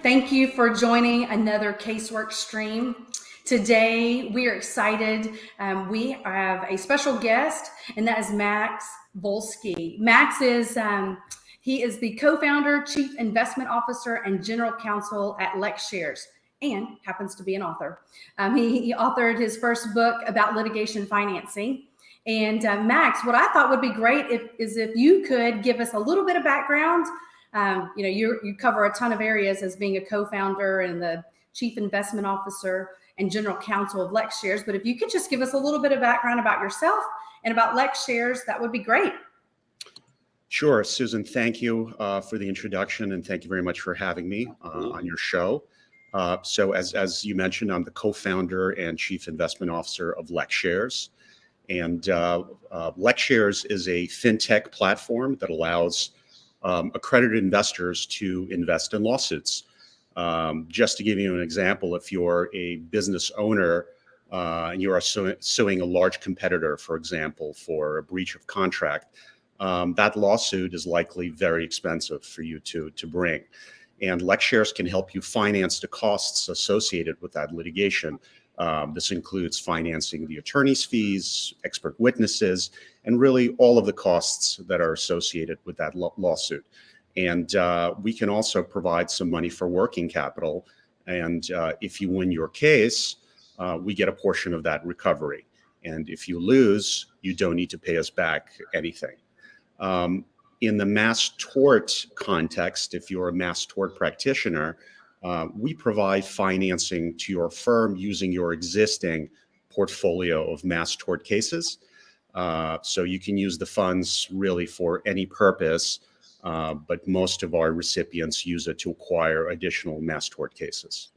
Thank you for joining another Casework stream. Today, we are excited. We have a special guest, and that is Max Volsky. Max is he is the co-founder, chief investment officer, and general counsel at Lexshares, and happens to be an author. He authored his first book about litigation financing. And Max, what I thought would be great is if you could give us a little bit of background. You cover a ton of areas as being a co-founder and the chief investment officer and general counsel of Lexshares. But if you could just give us a little bit of background about yourself and about Lexshares, that would be great. Sure, Susan. Thank you for the introduction, and thank you very much for having me on your show. So as you mentioned, I'm the co-founder and chief investment officer of Lexshares. And Lexshares is a fintech platform that allows accredited investors to invest in lawsuits. Just to give you an example, if you're a business owner and you are suing a large competitor, for example, for a breach of contract, that lawsuit is likely very expensive for you to bring. And Lexshares can help you finance the costs associated with that litigation. This includes financing the attorney's fees, expert witnesses, and really all of the costs that are associated with that lawsuit. And we can also provide some money for working capital. And if you win your case, we get a portion of that recovery. And if you lose, you don't need to pay us back anything. In the mass tort context, if you're a mass tort practitioner, we provide financing to your firm using your existing portfolio of mass tort cases. So you can use the funds really for any purpose, but most of our recipients use it to acquire additional mass tort cases.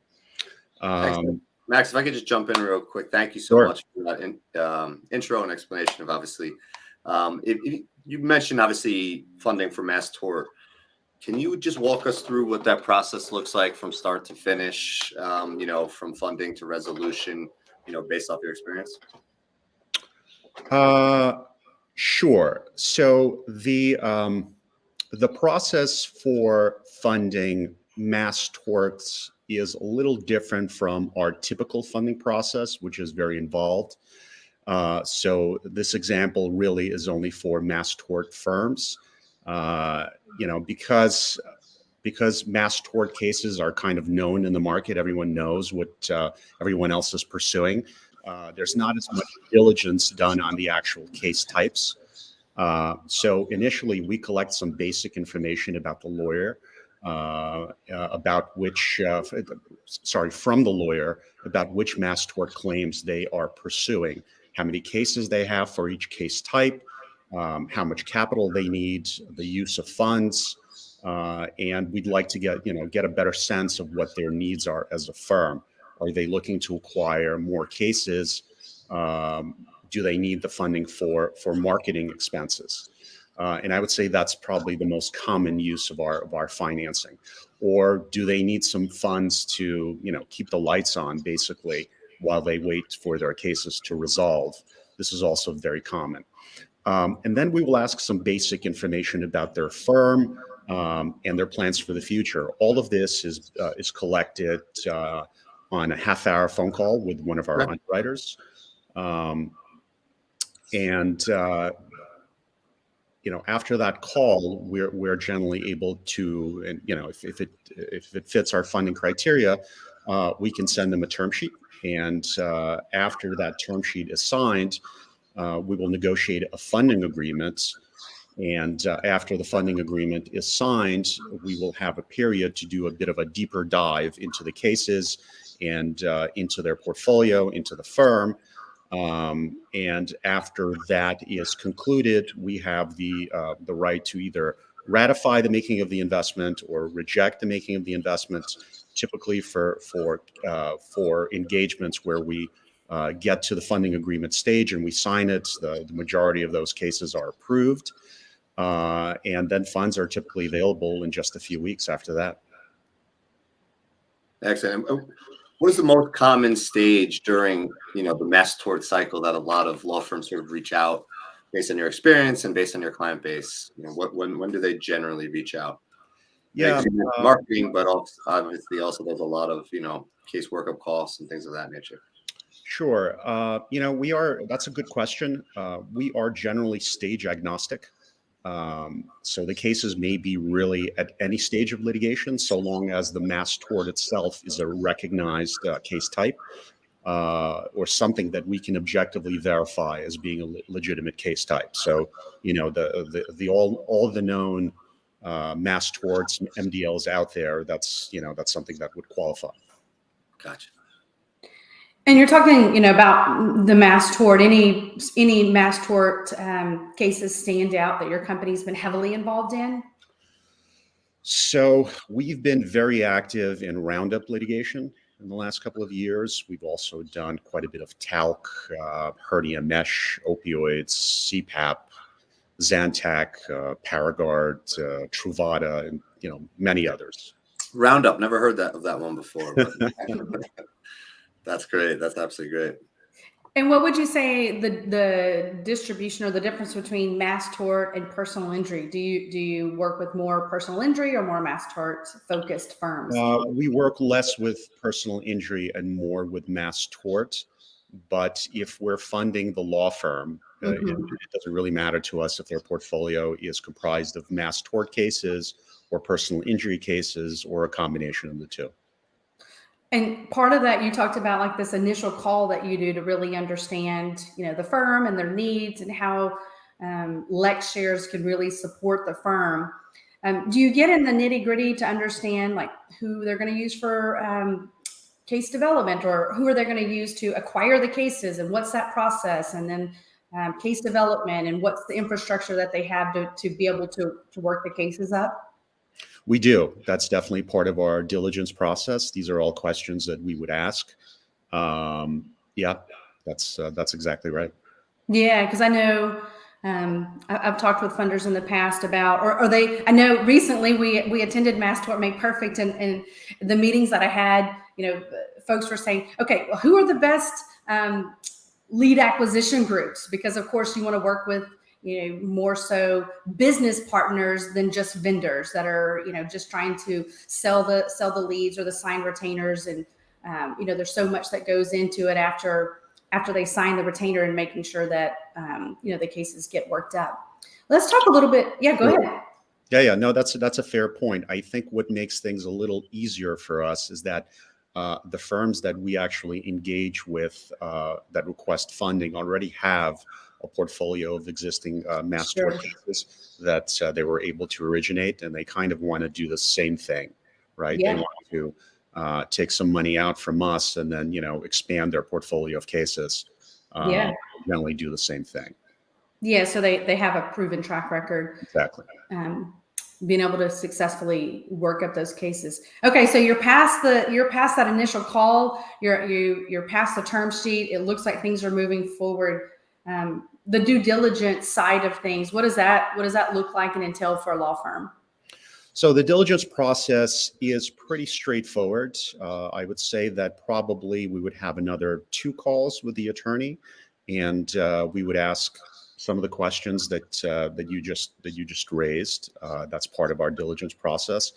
Max, if I could just jump in real quick. Thank you so much for that intro and explanation of obviously, you mentioned obviously funding for mass tort. Can you just walk us through what that process looks like from start to finish, from funding to resolution, based off your experience? Sure. So the process for funding mass torts is a little different from our typical funding process, which is very involved. So this example really is only for mass tort firms. Because mass tort cases are kind of known in the market, everyone knows what everyone else is pursuing. There's not as much diligence done on the actual case types. So initially, we collect some basic information about the lawyer, from the lawyer about which mass tort claims they are pursuing, how many cases they have for each case type, how much capital they need, the use of funds, and we'd like to get a better sense of what their needs are as a firm. Are they looking to acquire more cases? Do they need the funding for marketing expenses? And I would say that's probably the most common use of our financing. Or do they need some funds to keep the lights on basically while they wait for their cases to resolve? This is also very common. And then we will ask some basic information about their firm and their plans for the future. All of this is collected on a half-hour phone call with one of our underwriters. After that call, we're generally able to, and if it fits our funding criteria, we can send them a term sheet. And after that term sheet is signed, we will negotiate a funding agreement. And after the funding agreement is signed, we will have a period to do a bit of a deeper dive into the cases and into their portfolio, into the firm. And after that is concluded, we have the right to either ratify the making of the investment or reject the making of the investment. Typically for engagements where we get to the funding agreement stage and we sign it, the majority of those cases are approved. And then funds are typically available in just a few weeks after that. Excellent. What is the most common stage during, the mass tort cycle that a lot of law firms sort of reach out based on your experience and based on your client base? When do they generally reach out? Yeah, marketing, but also obviously also there's a lot of case workup costs and things of that nature. sure. That's a good question. We are generally stage agnostic. So the cases may be really at any stage of litigation, so long as the mass tort itself is a recognized case type or something that we can objectively verify as being a legitimate case type. So, all the known mass torts, MDLs out there, that's something that would qualify. Gotcha. And you're talking, about the mass tort. Any mass tort cases stand out that your company's been heavily involved in? So we've been very active in roundup litigation in the last couple of years. We've also done quite a bit of talc, hernia mesh, opioids, CPAP, Zantac, Paragard, Truvada, and many others. Roundup, never heard of that one before. But that's great. That's absolutely great. And what would you say the distribution or the difference between mass tort and personal injury? Do you work with more personal injury or more mass tort focused firms? We work less with personal injury and more with mass tort. But if we're funding the law firm, it doesn't really matter to us if their portfolio is comprised of mass tort cases or personal injury cases or a combination of the two. And part of that, you talked about like this initial call that you do to really understand, the firm and their needs and how Lexshares can really support the firm. Do you get in the nitty gritty to understand like who they're going to use for case development, or who are they going to use to acquire the cases, and what's that process? And then case development, and what's the infrastructure that they have to be able to work the cases up? We do. That's definitely part of our diligence process. These are all questions that we would ask. Yeah, that's exactly right. Yeah, because I know I've talked with funders in the past about, I know recently we attended Mass Tort Make Perfect, and the meetings that I had, folks were saying, okay, well, who are the best lead acquisition groups? Because of course you want to work with more so business partners than just vendors that are, just trying to sell the leads or the signed retainers. And, there's so much that goes into it after they sign the retainer and making sure that, the cases get worked up. Let's talk a little bit. Yeah, go ahead. Yeah. No, that's a fair point. I think what makes things a little easier for us is that the firms that we actually engage with that request funding already have a portfolio of existing mass tort cases that they were able to originate, and they kind of want to do the same thing, right? Yeah. They want to take some money out from us and then, expand their portfolio of cases. Generally do the same thing. Yeah, so they have a proven track record. Exactly. Being able to successfully work up those cases. Okay, so you're past that initial call. You're past the term sheet. It looks like things are moving forward. The due diligence side of things, what does that look like and entail for a law firm? So the diligence process is pretty straightforward. I would say that probably we would have another 2 calls with the attorney, and we would ask some of the questions that you just raised. That's part of our diligence process.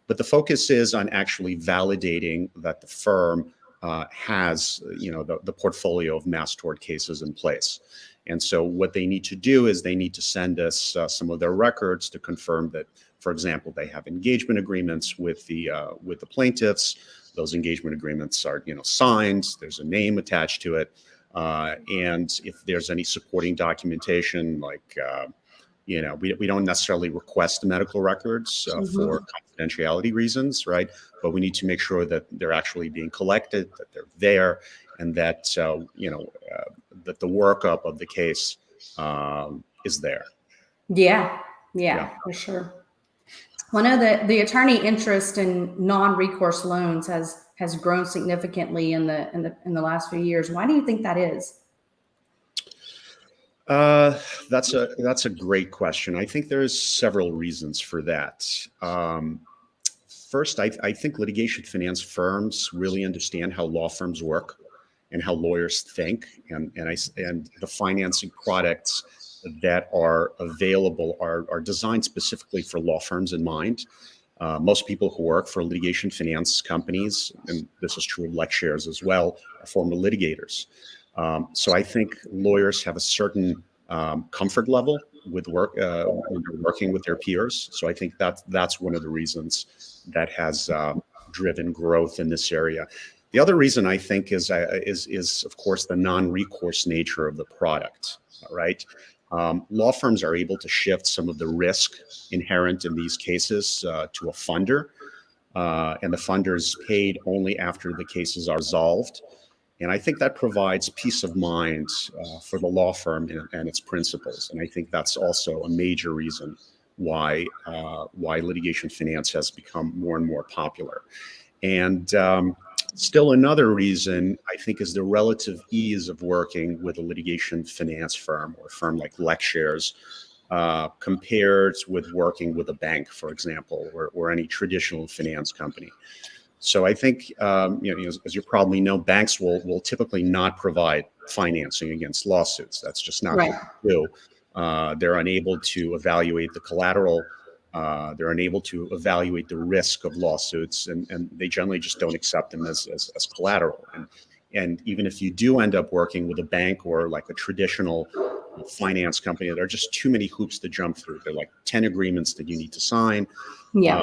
But the focus is on actually validating that the firm has the portfolio of mass tort cases in place. And so what they need to do is they need to send us some of their records to confirm that, for example, they have engagement agreements with the plaintiffs. Those engagement agreements are signed. There's a name attached to it. And if there's any supporting documentation, like, we don't necessarily request the medical records for confidentiality reasons, right? But we need to make sure that they're actually being collected, that they're there, and that, that the workup of the case is there. Yeah, for sure. Well, I know the attorney interest in non-recourse loans has grown significantly in the last few years. Why do you think that is? That's a great question. I think there's several reasons for that. First, I think litigation finance firms really understand how law firms work and how lawyers think, and the financing products that are available are designed specifically for law firms in mind. Most people who work for litigation finance companies, and this is true of Lexshares as well, are former litigators. So I think lawyers have a certain comfort level with work when they're working with their peers. So I think that's one of the reasons that has driven growth in this area. The other reason I think is of course the non-recourse nature of the product, right? Law firms are able to shift some of the risk inherent in these cases to a funder, and the funder is paid only after the cases are resolved. And I think that provides peace of mind for the law firm and its principals. And I think that's also a major reason why litigation finance has become more and more popular. And still another reason, I think, is the relative ease of working with a litigation finance firm or a firm like Lexshares compared with working with a bank, for example, or any traditional finance company. So I think, as you probably know, banks will typically not provide financing against lawsuits. That's just not what they do. They're unable to evaluate the collateral. They're unable to evaluate the risk of lawsuits, and they generally just don't accept them as collateral. And even if you do end up working with a bank or like a traditional finance company, there are just too many hoops to jump through. There are like 10 agreements that you need to sign. Yeah.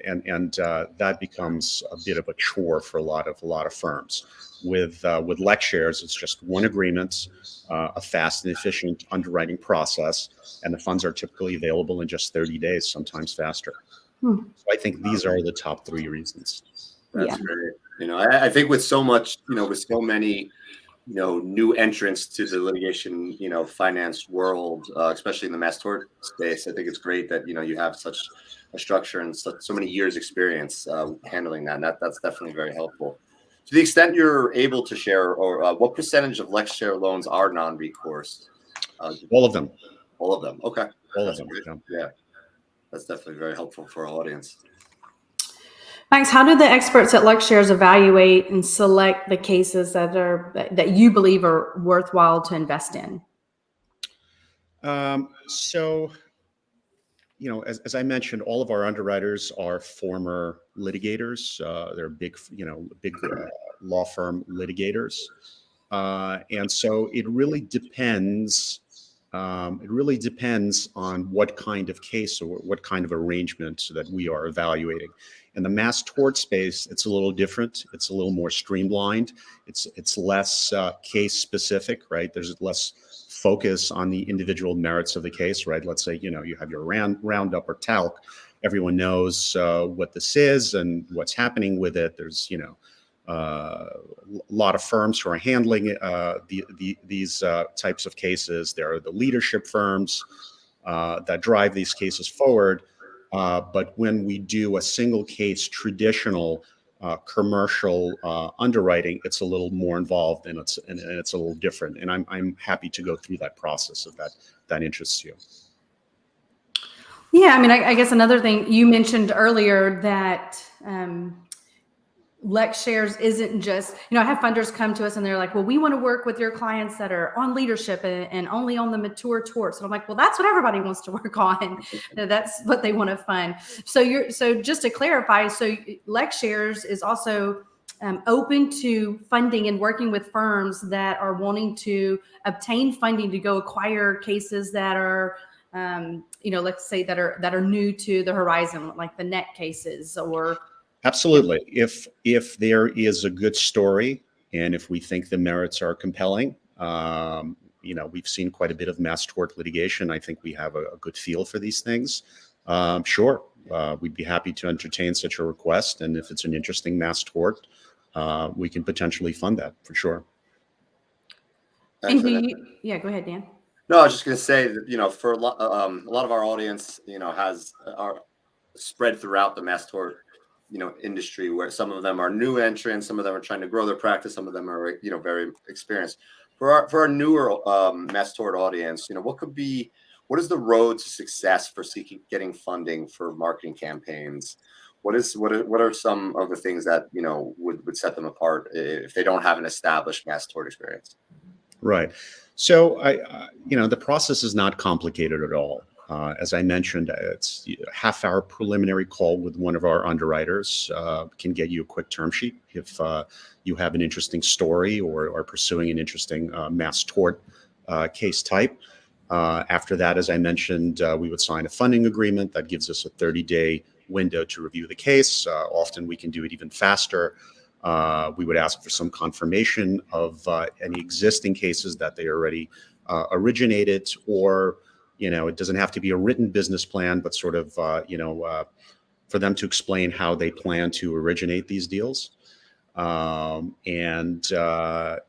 And that becomes a bit of a chore for a lot of firms. With Lexshares, it's just one agreement, a fast and efficient underwriting process, and the funds are typically available in just 30 days, sometimes faster. So I think these are the top three reasons. That's great. I think with so much, with so many, new entrants to the litigation, finance world, especially in the mass tort space, I think it's great that, you have such a structure and so many years experience handling that. And that's definitely very helpful. To the extent you're able to share, or what percentage of Lexshare loans are non-recourse? All of them. All of them. Okay. All of them. Yeah. That's definitely very helpful for our audience. Max, how do the experts at Lexshares evaluate and select the cases that you believe are worthwhile to invest in? As I mentioned, all of our underwriters are former litigators. They're big law firm litigators, and so it really depends. It really depends on what kind of case or what kind of arrangement that we are evaluating. In the mass tort space, it's a little different. It's a little more streamlined. It's less case specific, right? There's less focus on the individual merits of the case, right? Let's say, you have your roundup or talc. Everyone knows what this is and what's happening with it. There's, a lot of firms who are handling these types of cases. There are the leadership firms that drive these cases forward. But when we do a single case traditional commercial underwriting, it's a little more involved and it's a little different. And I'm happy to go through that process if that interests you. Yeah, I mean, I guess another thing you mentioned earlier that Lexshares isn't just, I have funders come to us and they're like, well, we want to work with your clients that are on leadership and only on the mature torts. And I'm like, well, that's what everybody wants to work on. That's what they want to fund. So just to clarify, so Lexshares is also open to funding and working with firms that are wanting to obtain funding to go acquire cases that are, let's say that are new to the horizon, like the net cases or. Absolutely. If there is a good story and if we think the merits are compelling, we've seen quite a bit of mass tort litigation. I think we have a good feel for these things. Sure, we'd be happy to entertain such a request. And if it's an interesting mass tort, we can potentially fund that for sure. And go ahead, Dan. No, I was just going to say that, for a lot of our audience, are spread throughout the mass tort industry, where some of them are new entrants, some of them are trying to grow their practice, some of them are, very experienced. For our newer mass tort audience, what is the road to success for getting funding for marketing campaigns? What are some of the things that, would set them apart if they don't have an established mass tort experience? Right. So the process is not complicated at all. As I mentioned, it's a half-hour preliminary call with one of our underwriters can get you a quick term sheet if you have an interesting story or are pursuing an interesting mass tort case type. After that, as I mentioned, we would sign a funding agreement that gives us a 30-day window to review the case. Often we can do it even faster. We would ask for some confirmation of any existing cases that they already originated, or it doesn't have to be a written business plan, but sort of, for them to explain how they plan to originate these deals.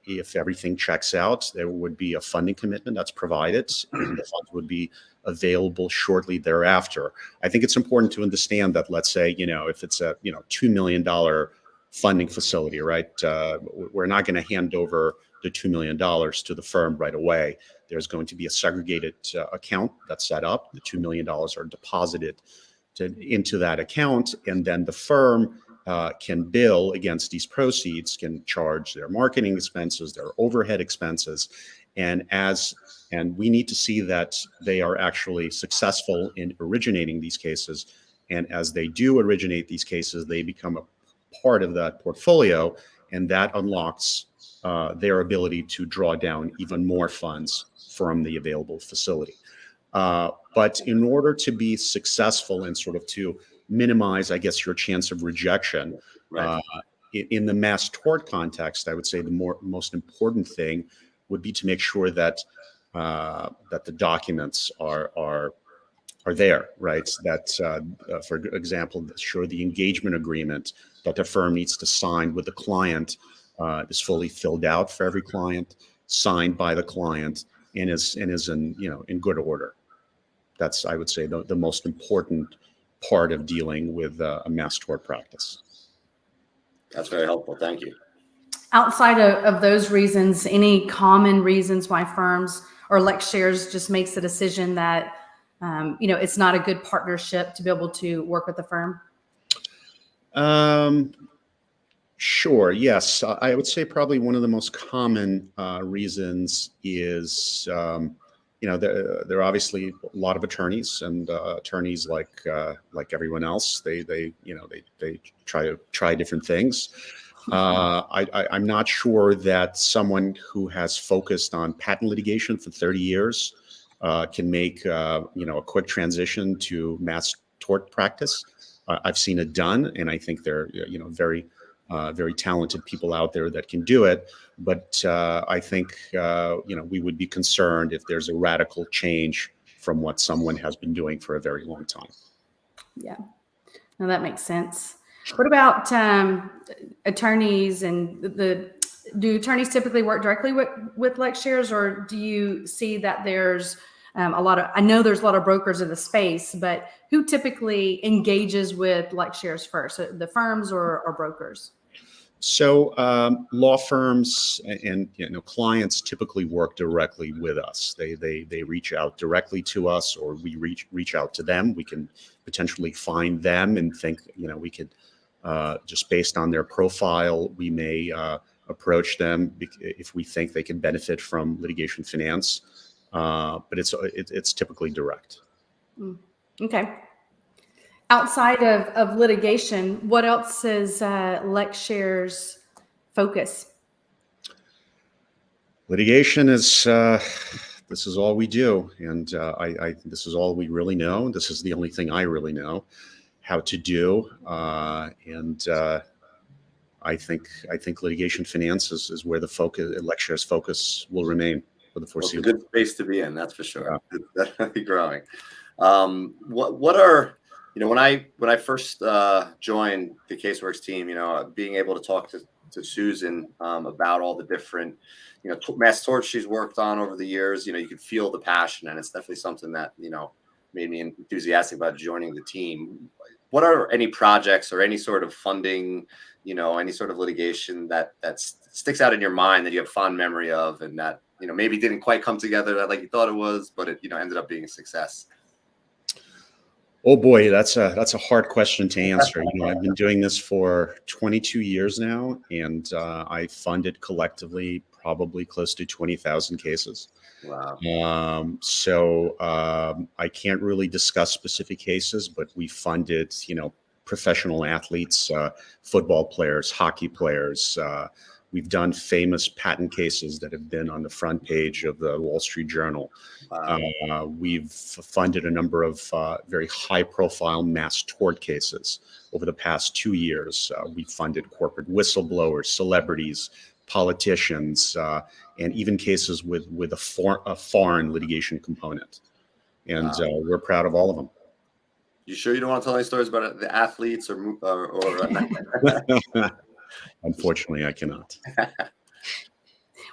If everything checks out, there would be a funding commitment that's provided, and the funds would be available shortly thereafter. I think it's important to understand that, let's say, if it's a, $2 million funding facility, right? We're not going to hand over the $2 million to the firm right away. There's going to be a segregated account that's set up. The $2 million are deposited into that account, and then the firm can bill against these proceeds, can charge their marketing expenses, their overhead expenses, and we need to see that they are actually successful in originating these cases. And as they do originate these cases, they become a part of that portfolio, and that unlocks their ability to draw down even more funds from the available facility. But in order to be successful and sort of to minimize, I guess, your chance of rejection, right. In the mass tort context, I would say the most important thing would be to make sure that the documents are there, right? That, for example, sure, the engagement agreement that the firm needs to sign with the client is fully filled out for every client, signed by the client, and is in good order. That's, I would say, the most important part of dealing with a mass tort practice. That's very helpful. Thank you. Outside of those reasons, any common reasons why firms or Lexshares just makes the decision that it's not a good partnership to be able to work with the firm? Sure. Yes. I would say probably one of the most common reasons is, there are obviously a lot of attorneys, and attorneys like everyone else, they try different things. I'm not sure that someone who has focused on patent litigation for 30 years can make a quick transition to mass tort practice. I've seen it done, and I think there are very talented people out there that can do it. But I think we would be concerned if there's a radical change from what someone has been doing for a very long time. Yeah, no, that makes sense. What about attorneys, and do attorneys typically work directly with Lexshares, or do you see that there's I know there's a lot of brokers in the space, but who typically engages with Lexshares first, the firms or brokers? So law firms and clients typically work directly with us. They reach out directly to us, or we reach out to them. We can potentially find them and think we could just based on their profile, we may approach them if we think they can benefit from litigation finance. But it's typically direct. Okay. Outside of litigation, what else is Lexshares' focus? Litigation is this is all we do, and this is all we really know. This is the only thing I really know how to do, and I think litigation finance is where the Lexshares' focus will remain for the foreseeable. Well, it's a good space to be in, that's for sure. Yeah. It's definitely growing. What are when I first joined the Caseworks team, being able to talk to Susan about all the different mass torts she's worked on over the years, you could feel the passion, and it's definitely something that made me enthusiastic about joining the team. What are any projects or any sort of funding, any sort of litigation that sticks out in your mind that you have fond memory of, and that maybe didn't quite come together like you thought it was, but it ended up being a success? Oh boy, that's a hard question to answer. I've been doing this for 22 years now, and I funded collectively probably close to 20,000 cases. Wow. I can't really discuss specific cases, but we funded, professional athletes, football players, hockey players. We've done famous patent cases that have been on the front page of the Wall Street Journal. Wow. We've funded a number of very high-profile mass tort cases over the past 2 years. We funded corporate whistleblowers, celebrities, politicians, and even cases with a foreign litigation component. And we're proud of all of them. You sure you don't want to tell any stories about the athletes or Unfortunately, I cannot.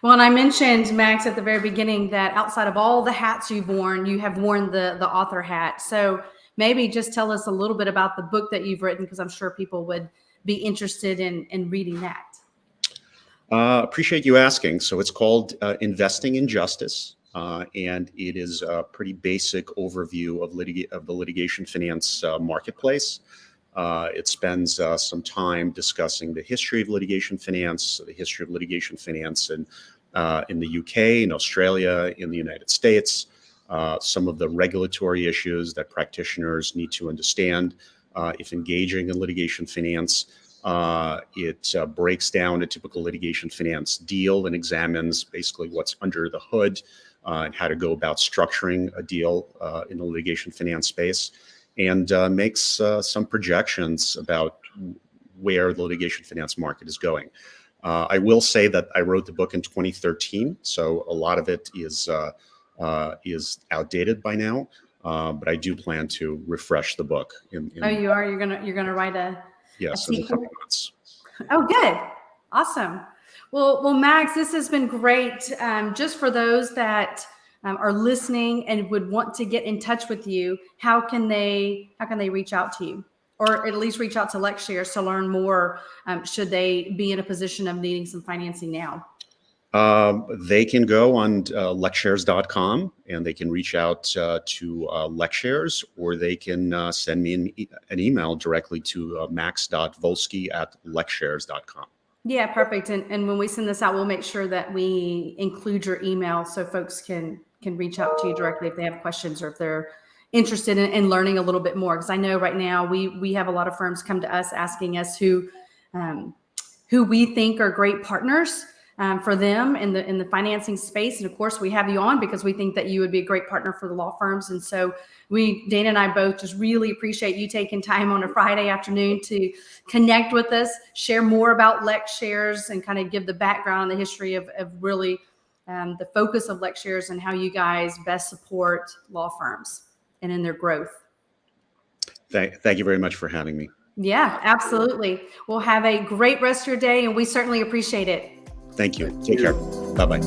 Well, and I mentioned, Max, at the very beginning that outside of all the hats you've worn, you have worn the author hat. So maybe just tell us a little bit about the book that you've written, because I'm sure people would be interested in reading that. Appreciate you asking. So it's called Investing in Justice, and it is a pretty basic overview of the litigation finance marketplace. It spends some time discussing the history of litigation finance, in the UK, in Australia, in the United States, some of the regulatory issues that practitioners need to understand if engaging in litigation finance. It breaks down a typical litigation finance deal and examines basically what's under the hood and how to go about structuring a deal in the litigation finance space, and makes some projections about where the litigation finance market is going. I will say that I wrote the book in 2013, so a lot of it is outdated by now. But I do plan to refresh the book. Oh, you are? You're gonna write a yes, in a couple months. Oh, good, awesome. Well, Max, this has been great. Just for those that are listening and would want to get in touch with you, how can they reach out to you, or at least reach out to Lexshares to learn more? Should they be in a position of needing some financing now? They can go on Lexshares.com and they can reach out to Lexshares, or they can send me an email directly to max.volsky@lexshares.com. Yeah, perfect. And when we send this out, we'll make sure that we include your email so folks can reach out to you directly if they have questions or if they're interested in learning a little bit more. Because I know right now we have a lot of firms come to us asking us who we think are great partners for them in the financing space. And of course, we have you on because we think that you would be a great partner for the law firms. And so Dana and I both just really appreciate you taking time on a Friday afternoon to connect with us, share more about Lexshares, and kind of give the background and the history of really the focus of Lexshares and how you guys best support law firms and in their growth. Thank you very much for having me. Yeah, absolutely. Well, have a great rest of your day, and we certainly appreciate it. Thank you. Take care. Bye-bye.